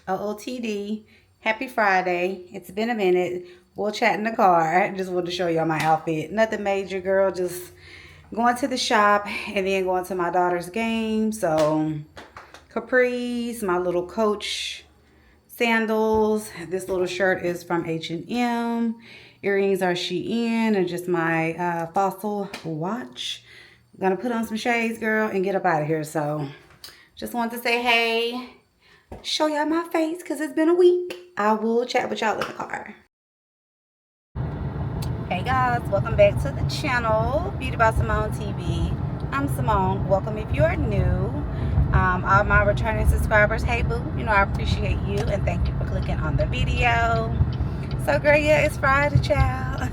OOTD. Happy Friday. It's been a minute. We'll chat in the car. Just wanted to show y'all my outfit. Nothing major, girl. Just going to the shop and then going to my daughter's game. So, capris, my little Coach sandals. This little shirt is from H&M. Earrings are Shein and just my Fossil watch. I'm gonna put on some shades, girl, and get up out of here. So, just wanted to say hey. Show y'all my face because it's been a week. I will chat with y'all in the car. Hey guys, welcome back to the channel, Beauty by Simone TV. I'm Simone. Welcome if you are new. All my returning subscribers, hey boo, you know I appreciate you and thank you for clicking on the video. So girl, yeah, it's Friday, child.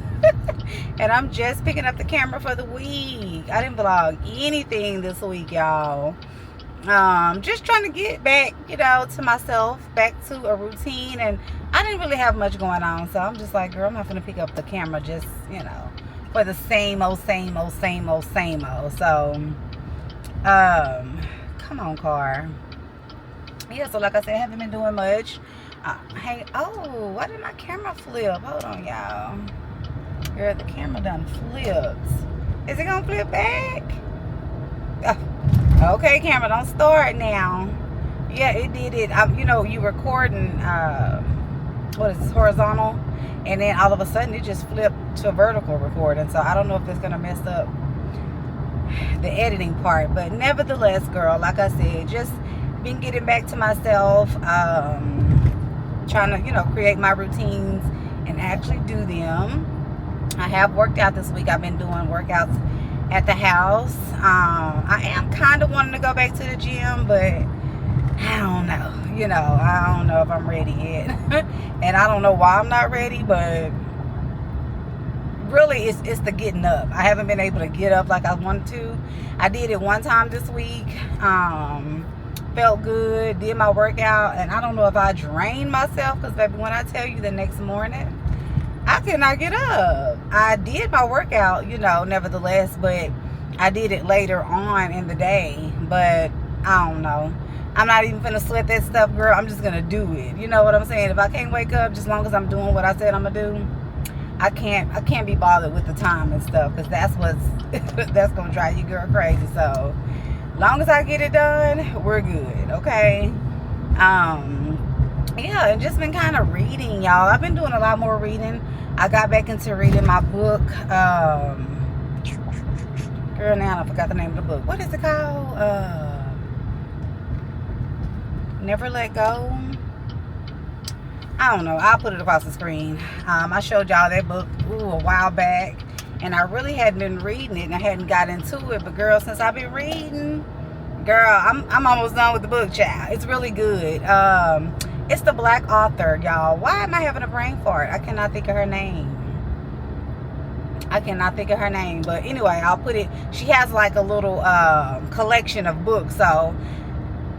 And I'm just picking up the camera for the week. I didn't vlog anything this week, y'all. Just trying to get back, you know, to myself, back to a routine, and I didn't really have much going on, so I'm just like, girl, I'm not gonna pick up the camera just, you know, for the same old. So, come on, car. Yeah, so like I said, I haven't been doing much. Hey, oh, why did my camera flip? Hold on, y'all. Girl, the camera done flipped. Is it gonna flip back? Okay, camera, don't start now. Yeah, it did it. You know, you recording, what is this, horizontal, and then all of a sudden it just flipped to vertical recording. So I don't know if it's gonna mess up the editing part, but nevertheless, girl, like I said, just been getting back to myself, trying to, you know, create my routines and actually do them. I have worked out this week. I've been doing workouts at the house. I am kind of wanting to go back to the gym, but I don't know. You know, I don't know if I'm ready yet. And I don't know why I'm not ready, but really it's the getting up. I haven't been able to get up like I wanted to. I did it one time this week. Felt good, did my workout, and I don't know if I drained myself, because baby, when I tell you the next morning, I could not get up. I did my workout, you know, nevertheless, but I did it later on in the day. But I don't know. I'm not even gonna sweat that stuff, girl. I'm just gonna do it. You know what I'm saying? If I can't wake up, just as long as I'm doing what I said I'm gonna do, I can't be bothered with the time and stuff, because that's what's that's gonna drive you girl crazy. So long as I get it done, we're good, okay? Yeah, and just been kind of reading, y'all. I've been doing a lot more reading. I got back into reading my book. Girl, now I forgot the name of the book. What is it called? Never Let Go. I don't know. I'll put it across the screen. I showed y'all that book a while back, and I really hadn't been reading it, and I hadn't got into it. But girl, since I've been reading, girl, I'm almost done with the book, child. It's really good. It's the black author, y'all. Why am I having a brain fart? I cannot think of her name. But anyway, I'll put it. She has like a little collection of books. So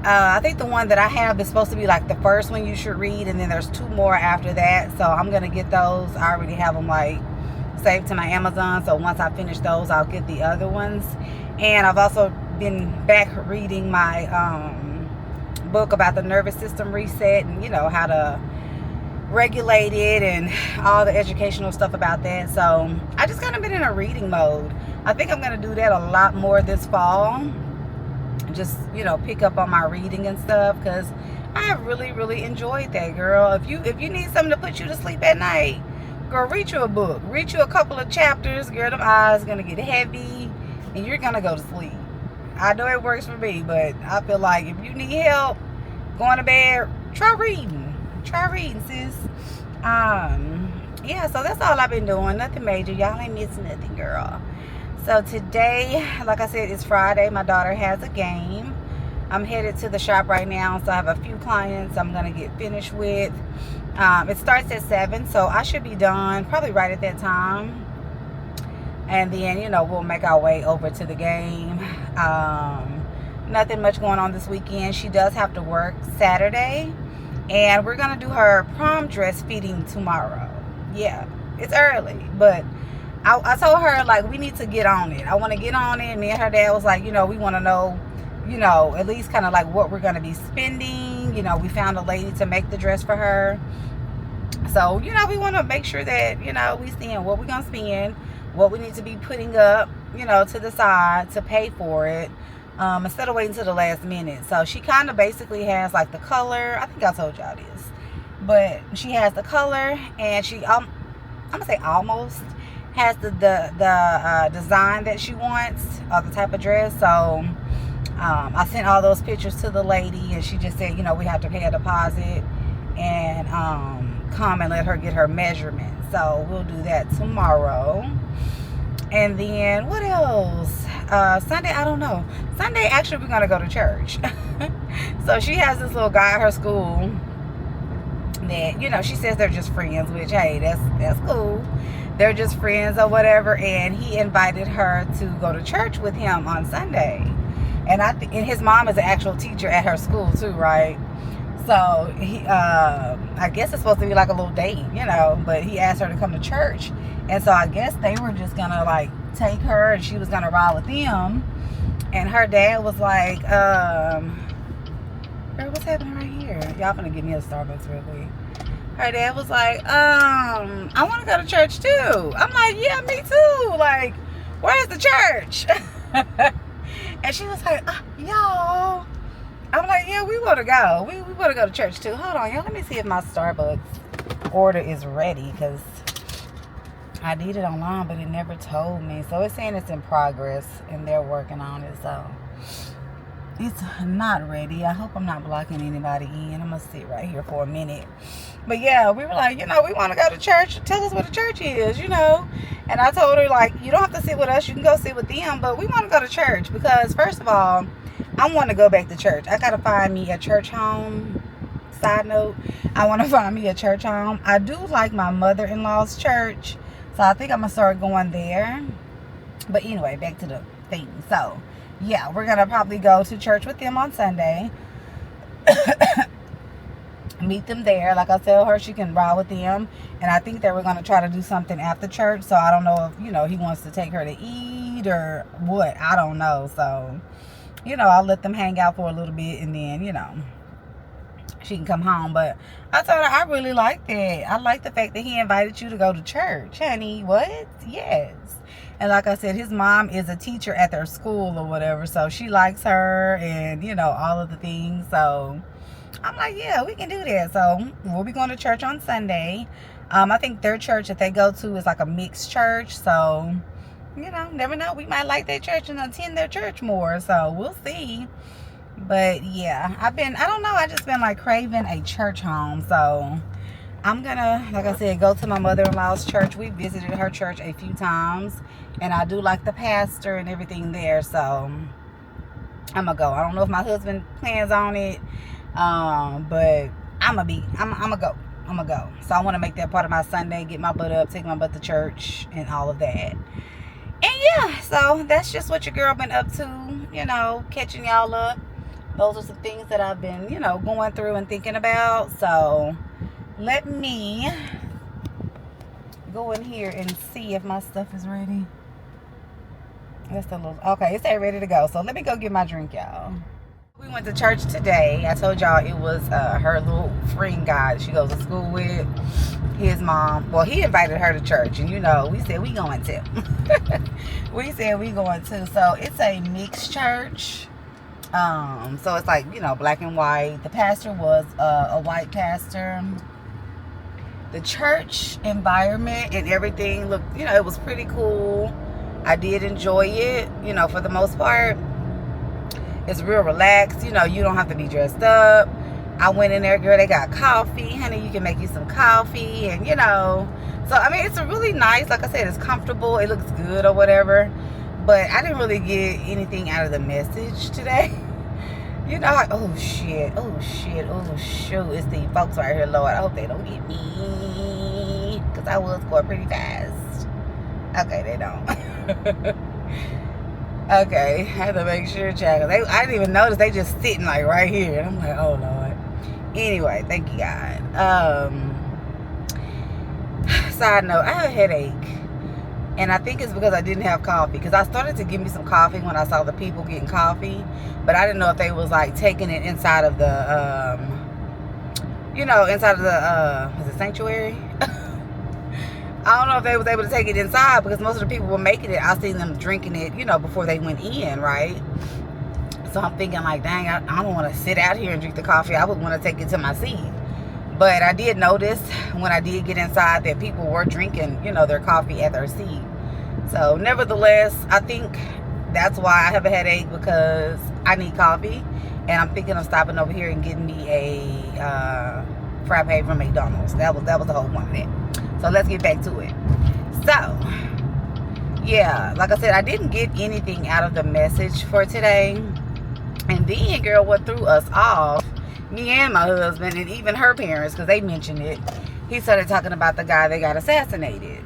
I think the one that I have is supposed to be like the first one you should read, and then there's 2 more after that. So I'm gonna get those. I already have them like saved to my Amazon. So once I finish those, I'll get the other ones. And I've also been back reading my book about the nervous system reset, and you know how to regulate it and all the educational stuff about that. So I just kind of been in a reading mode. I think I'm going to do that a lot more this fall. Just, you know, pick up on my reading and stuff, because I have really enjoyed that, girl. If you need something to put you to sleep at night, girl, read you a book, read you a couple of chapters, girl, them eyes are going to get heavy and you're going to go to sleep. I know it works for me, but I feel like if you need help going to bed, try reading, sis. Yeah, so that's all I've been doing. Nothing major. Y'all ain't missing nothing, girl. So today, like I said, it's Friday. My daughter has a game. I'm headed to the shop right now, so I have a few clients I'm gonna get finished with. It starts at 7, so I should be done probably right at that time. And then, you know, we'll make our way over to the game. Nothing much going on this weekend. She does have to work Saturday, and we're gonna do her prom dress fitting tomorrow. Yeah, it's early, but I told her, like, we need to get on it. I want to get on it. Me and her dad was like, you know, we want to know you know, at least kind of like what we're going to be spending. You know, we found a lady to make the dress for her. So, you know, we want to make sure that, you know, we seeing what we're going to spend, what we need to be putting up, you know, to the side to pay for it, instead of waiting till the last minute. So she kind of basically has like the color. I think I told y'all this. But she has the color, and she, I'm going to say almost has the design that she wants, or the type of dress. So I sent all those pictures to the lady, and she just said, you know, we have to pay a deposit and come and let her get her measurements. So we'll do that tomorrow. And then what else? Sunday, I don't know. Sunday, actually, we're gonna go to church. So she has this little guy at her school that, you know, she says they're just friends, which, hey, that's cool. They're just friends or whatever. And he invited her to go to church with him on Sunday. And and his mom is an actual teacher at her school too, right? So he, I guess it's supposed to be like a little date, you know, but he asked her to come to church. And so I guess they were just gonna like take her, and she was gonna ride with them. And her dad was like, girl, what's happening right here? Y'all gonna give me a Starbucks real quick. Her dad was like, I want to go to church too. I'm like, yeah, me too. Like, where's the church? And she was like, y'all. I'm like, yeah, we want to go. We want to go to church too. Hold on, y'all. Let me see if my Starbucks order is ready, because I did it online, but it never told me. So it's saying it's in progress, and they're working on it. So it's not ready. I hope I'm not blocking anybody in. I'm going to sit right here for a minute. But yeah, we were like, you know, we want to go to church. Tell us what the church is, you know. And I told her, like, you don't have to sit with us. You can go sit with them. But we want to go to church because, first of all, I want to go back to church. I got to find me a church home. Side note, I want to find me a church home. I do like my mother-in-law's church. So I think I'm going to start going there. But anyway, back to the thing. So, yeah, we're going to probably go to church with them on Sunday. Meet them there. Like I tell her, she can ride with them. And I think that we're going to try to do something after church. So I don't know if, you know, he wants to take her to eat or what. I don't know. So, you know, I'll let them hang out for a little bit, and then, you know, she can come home. But I told her I really like that. I like the fact that he invited you to go to church. Honey, what? Yes. And like I said, his mom is a teacher at their school or whatever. So she likes her and, you know, all of the things. So I'm like, yeah, we can do that. So we'll be going to church on Sunday. I think their church that they go to is like a mixed church. So, you know, never know. We might like their church and attend their church more. So we'll see. But yeah, I don't know. I just been like craving a church home. So I'm gonna, like I said, go to my mother-in-law's church. We visited her church a few times, and I do like the pastor and everything there. So I'm gonna go. I don't know if my husband plans on it, but I'm gonna go. So I want to make that part of my Sunday, get my butt up, take my butt to church, and all of that. And yeah, so that's just what your girl been up to, you know, catching y'all up. Those are some things that I've been, you know, going through and thinking about. So let me go in here and see if my stuff is ready. That's a little, okay, it's ready to go. So let me go get my drink, y'all. We went to church today. I told y'all it was her little friend guy she goes to school with. His mom, well, he invited her to church, and you know, we said we going to. We said we going to. So it's a mixed church. So it's like, you know, black and white. The pastor was a white pastor. The church environment and everything looked, you know, it was pretty cool. I did enjoy it, you know, for the most part. It's real relaxed, you know, you don't have to be dressed up. I went in there, girl, they got coffee. Honey, you can make you some coffee, and, you know. So, I mean, it's a really nice, like I said, it's comfortable. It looks good or whatever. But I didn't really get anything out of the message today. You know, like, oh, shit, oh, shit, oh, shoot. It's the folks right here, Lord. I hope they don't get me. Because I will score pretty fast. Okay, they don't. Okay, I had to make sure, child. I didn't even notice. They just sitting, like, right here. And I'm like, oh, Lord. Anyway, thank you, God. Side note, I have a headache. And I think it's because I didn't have coffee. Because I started to give me some coffee when I saw the people getting coffee. But I didn't know if they was like taking it inside of the, you know, inside of the, is it sanctuary? I don't know if they was able to take it inside, because most of the people were making it. I seen them drinking it, you know, before they went in, right? So I'm thinking like, dang, I don't want to sit out here and drink the coffee. I would want to take it to my seat. But I did notice when I did get inside that people were drinking, you know, their coffee at their seat. So nevertheless, I think that's why I have a headache, because I need coffee. And I'm thinking of stopping over here and getting me a frappe from McDonald's. That was the whole point of that. So let's get back to it. So, yeah, like I said, I didn't get anything out of the message for today. And then, girl, what threw us off, me and my husband, and even her parents, because they mentioned it, he started talking about the guy that got assassinated.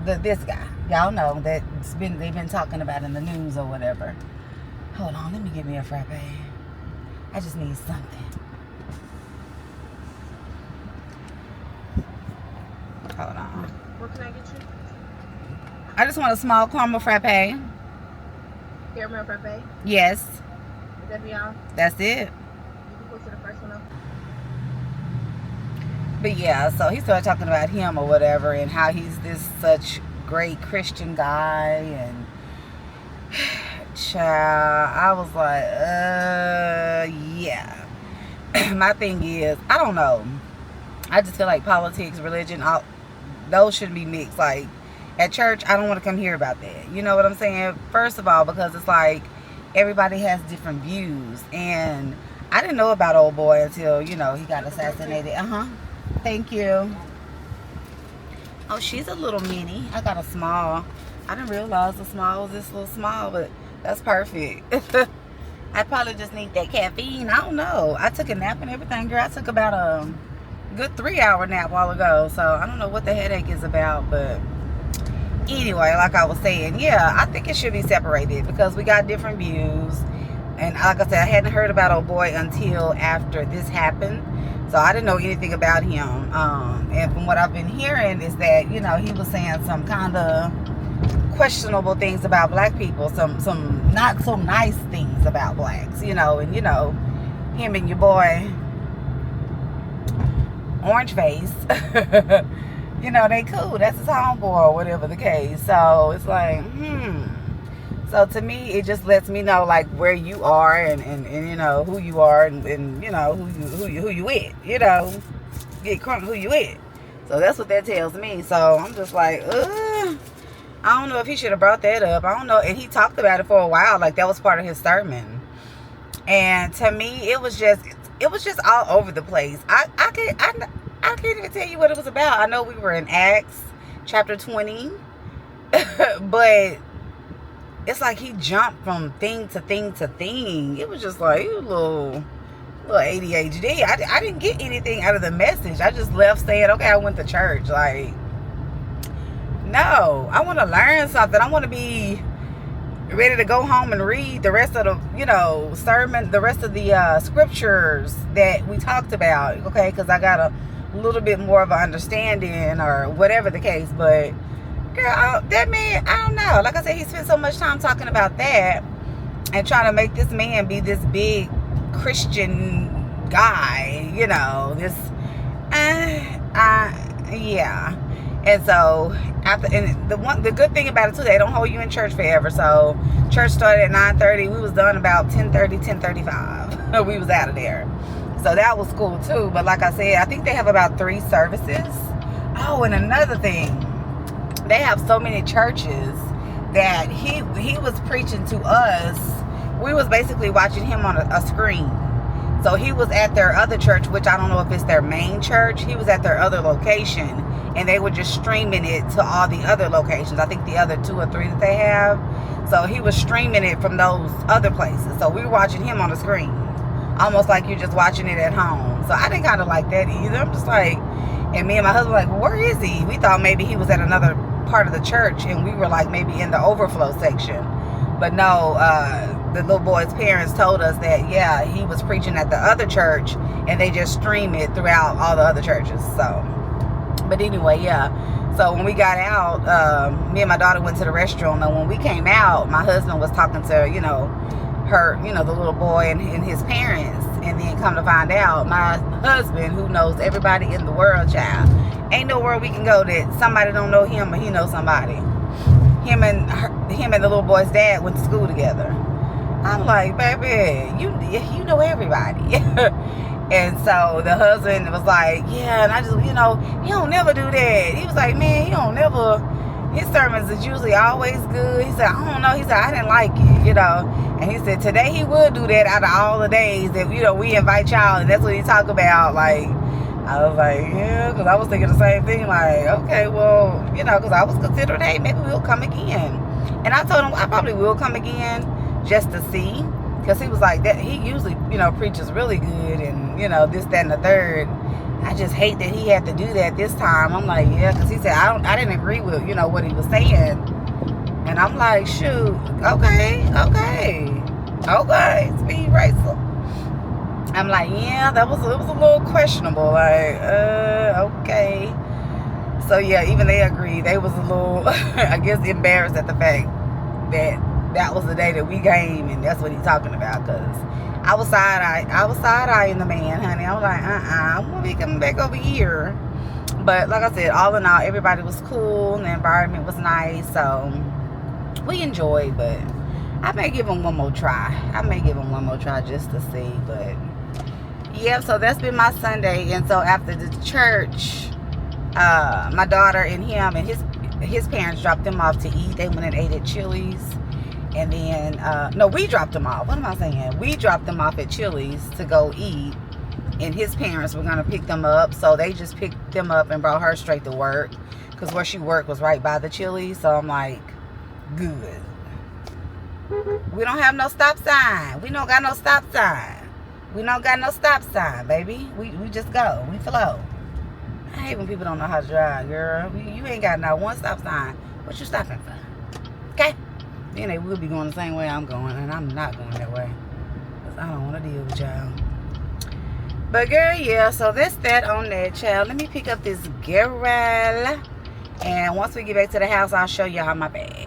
This guy. Y'all know that they've been talking about in the news or whatever. Hold on, let me get me a frappe. I just need something. Hold on. What can I get you? I just want a small caramel frappe. Caramel frappe? Yes. Would that be all? That's it. You can push to the first one up. But yeah, so he started talking about him or whatever, and how he's this such great Christian guy, and child, I was like, yeah. My thing is, I don't know. I just feel like politics, religion, those shouldn't be mixed. Like, at church, I don't want to come hear about that. You know what I'm saying? First of all, because it's like, everybody has different views. And I didn't know about old boy until, you know, he got assassinated. Thank you. Oh, she's a little mini. I got a small. I didn't realize the small was this little small, but that's perfect. I probably just need that caffeine. I don't know. I took a nap and everything, girl. I took about a good 3-hour nap a while ago. So I don't know what the headache is about, but anyway, like I was saying, yeah, I think it should be separated, because we got different views. And like I said, I hadn't heard about old boy until after this happened. So I didn't know anything about him. And from what I've been hearing is that, you know, he was saying some kind of questionable things about black people. Some not so nice things about blacks, you know. And, you know, him and your boy, Orange Face, you know, they cool. That's his homeboy or whatever the case. So it's like, So to me, it just lets me know, like, where you are and you know, who you are and you know, who you with, you know, get crunk who you with. So that's what that tells me. So I'm just like, I don't know if he should have brought that up. I don't know. And he talked about it for a while, like that was part of his sermon. And to me, it was just all over the place. I can't even tell you what it was about. I know we were in Acts chapter 20, but it's like he jumped from thing to thing to thing. It was just like, a little ADHD. I didn't get anything out of the message. I just left saying, okay, I went to church. Like, no, I want to learn something. I want to be ready to go home and read the rest of the, you know, sermon, the rest of the scriptures that we talked about. Okay, because I got a little bit more of an understanding or whatever the case. But girl, that man, I don't know. Like I said, he spent so much time talking about that and trying to make this man be this big Christian guy, you know, this, yeah. And so the good thing about it too, they don't hold you in church forever. So church started at 9:30. We was done about 10:35. We was out of there. So that was cool too. But like I said, I think they have about 3 services. Oh, and another thing, they have so many churches that he was preaching to us. We was basically watching him on a screen. So he was at their other church, which I don't know if it's their main church. He was at their other location, and they were just streaming it to all the other locations. I think the other 2 or 3 that they have. So he was streaming it from those other places. So we were watching him on the screen, almost like you're just watching it at home. So I didn't kind of like that either. I'm just like, and me and my husband were like, well, where is he? We thought maybe he was at another part of the church, and we were like maybe in the overflow section. But no, the little boy's parents told us that, yeah, he was preaching at the other church, and they just stream it throughout all the other churches. So, but anyway, yeah. So when we got out, me and my daughter went to the restroom, and when we came out, my husband was talking to, you know, her, you know, the little boy and his parents. And then come to find out, my husband, who knows everybody in the world, child, ain't nowhere we can go that somebody don't know him or he knows somebody. Him and the little boy's dad went to school together. I'm like, baby, you know everybody. And so the husband was like, yeah, and I just, you know, he don't never do that. He was like, man, he don't never, his sermons is usually always good. He said, I don't know. He said, I didn't like it, you know. And he said, today he would do that out of all the days that, you know, we invite y'all. And that's what he talk about. Like, I was like, yeah, because I was thinking the same thing. Like, okay, well, you know, because I was considering, hey, maybe we'll come again. And I told him I probably will come again just to see. Because he was like, that he usually, you know, preaches really good and, you know, this, that, and the third. I just hate that he had to do that this time. I'm like, yeah, because he said, I didn't agree with, you know, what he was saying. And I'm like, shoot, okay, speed racer. I'm like, yeah, it was a little questionable. Like, okay. So, yeah, even they agreed. They was a little, I guess, embarrassed at the fact that was the day that we came, and that's what he's talking about. Because I was side-eyeing the man, honey. I was like, I'm going to be coming back over here. But, like I said, all in all, everybody was cool, and the environment was nice. So, we enjoyed, but I may give him one more try. Just to see, but yeah, so that's been my Sunday. And so after the church, my daughter and him and his parents dropped them off to eat. They went and ate at Chili's. And then, no, we dropped them off. What am I saying? We dropped them off at Chili's to go eat. And his parents were going to pick them up. So they just picked them up and brought her straight to work. Because where she worked was right by the Chili's. So I'm like, good. We don't have no stop sign. We don't got no stop sign, baby. We just go. We flow. I hate when people don't know how to drive, girl. You ain't got no one stop sign. What you stopping for? Okay? Then they will be going the same way I'm going, and I'm not going that way. Because I don't want to deal with y'all. But, girl, yeah, so that's that on that, child. Let me pick up this girl. And once we get back to the house, I'll show y'all my bag.